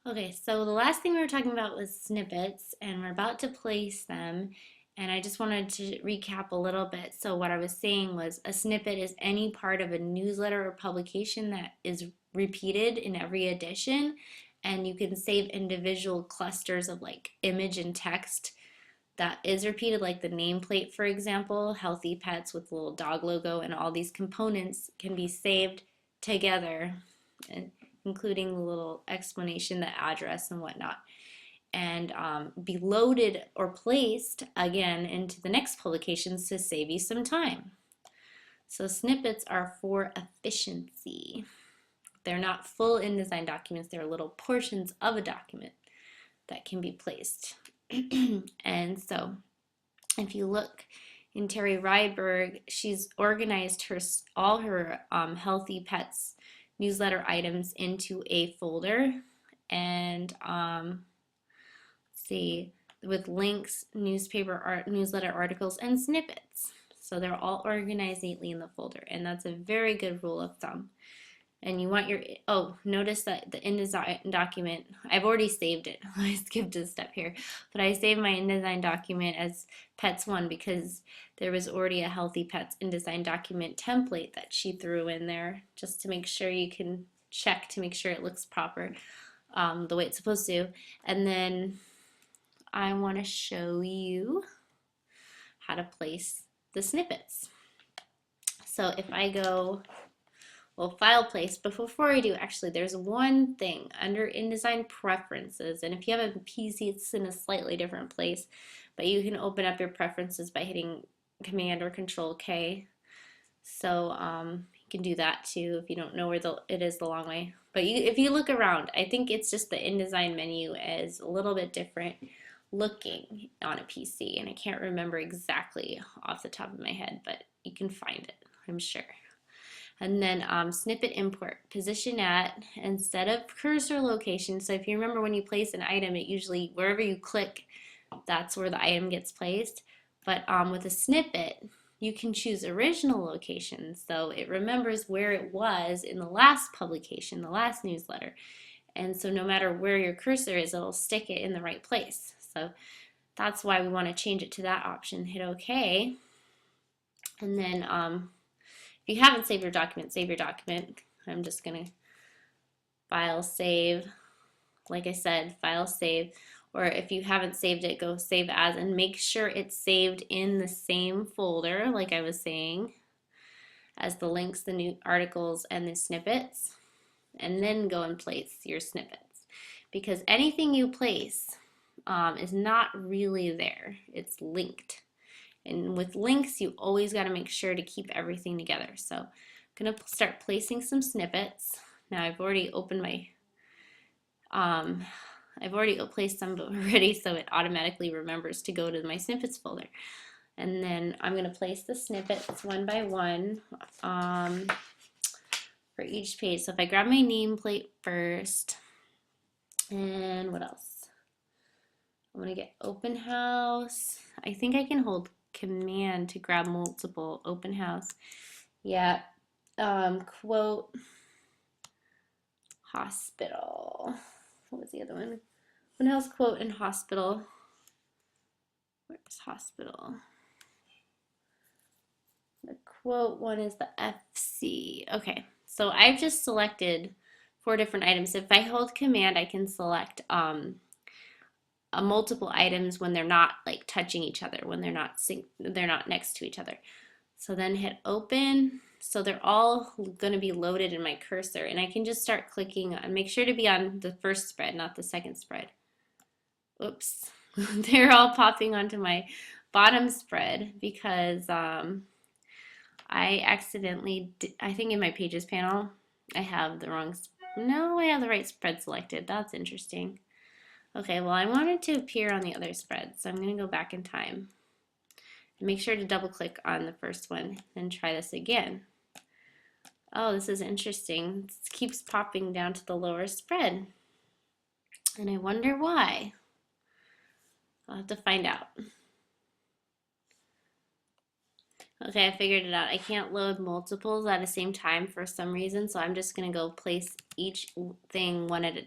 Okay, so the last thing we were talking about was snippets, and we're about to place them. And I just wanted to recap a little bit. So, what I was saying was a snippet is any part of a newsletter or publication that is repeated in every edition, and you can save individual clusters of like image and text that is repeated, like the nameplate, for example, healthy pets with the little dog logo, and all these components can be saved together, including the little explanation, the address, and whatnot, and be loaded or placed again into the next publications to save you some time. So snippets are for efficiency. They're not full InDesign documents, they're little portions of a document that can be placed. And so if you look in Terry Ryberg, she's organized all her healthy pets newsletter items into a folder, and see, with links, newsletter articles, and snippets. So they're all organized neatly in the folder, and that's a very good rule of thumb. And you want notice that the InDesign document, I've already saved it. I skipped a step here, but I saved my InDesign document as Pets1 because there was already a Healthy Pets InDesign document template that she threw in there, just to make sure you can check to make sure it looks proper, the way it's supposed to. And then I want to show you how to place the snippets. So if I go, file place, but before I do, actually, there's one thing under InDesign preferences, and if you have a PC, it's in a slightly different place, but you can open up your preferences by hitting Command or Control K. So you can do that too if you don't know where it is the long way. But if you look around, I think it's just the InDesign menu is a little bit different looking on a PC, and I can't remember exactly off the top of my head, but you can find it, I'm sure. And then snippet import, position at, instead of cursor location. So if you remember when you place an item, it usually, wherever you click, that's where the item gets placed. But with a snippet, you can choose original location. So it remembers where it was in the last publication, the last newsletter. And so no matter where your cursor is, it'll stick it in the right place. So that's why we want to change it to that option. Hit OK. And then if you haven't saved your document, save your document. I'm just going to file save. Like I said, file save. Or if you haven't saved it, go save as, and make sure it's saved in the same folder, like I was saying, as the links, the new articles, and the snippets. And then go and place your snippets. Because anything you place is not really there. It's linked. And with links, you always got to make sure to keep everything together. So I'm going to start placing some snippets. Now I've already opened my, I've already placed some already, so it automatically remembers to go to my snippets folder. And then I'm going to place the snippets one by one for each page. So if I grab my nameplate first, and what else? I'm going to get open house. I think I can hold Command to grab multiple. Open house. Yeah. Quote hospital. What was the other one? Open house, quote, and hospital. Where's hospital? The quote one is the FC. Okay. So I've just selected 4 different items. If I hold Command, I can select multiple items when they're not like touching each other, when they're not next to each other. So then hit open. So they're all going to be loaded in my cursor, and I can just start clicking and make sure to be on the first spread, not the second spread. Oops. They're all popping onto my bottom spread because I accidentally I think in my pages panel I have the wrong, no, I have the right spread selected. That's interesting. Okay, well, I want it to appear on the other spread, so I'm going to go back in time. And make sure to double click on the first one and try this again. Oh, this is interesting. It keeps popping down to the lower spread. And I wonder why. I'll have to find out. Okay, I figured it out. I can't load multiples at the same time for some reason, so I'm just going to go place each thing one at a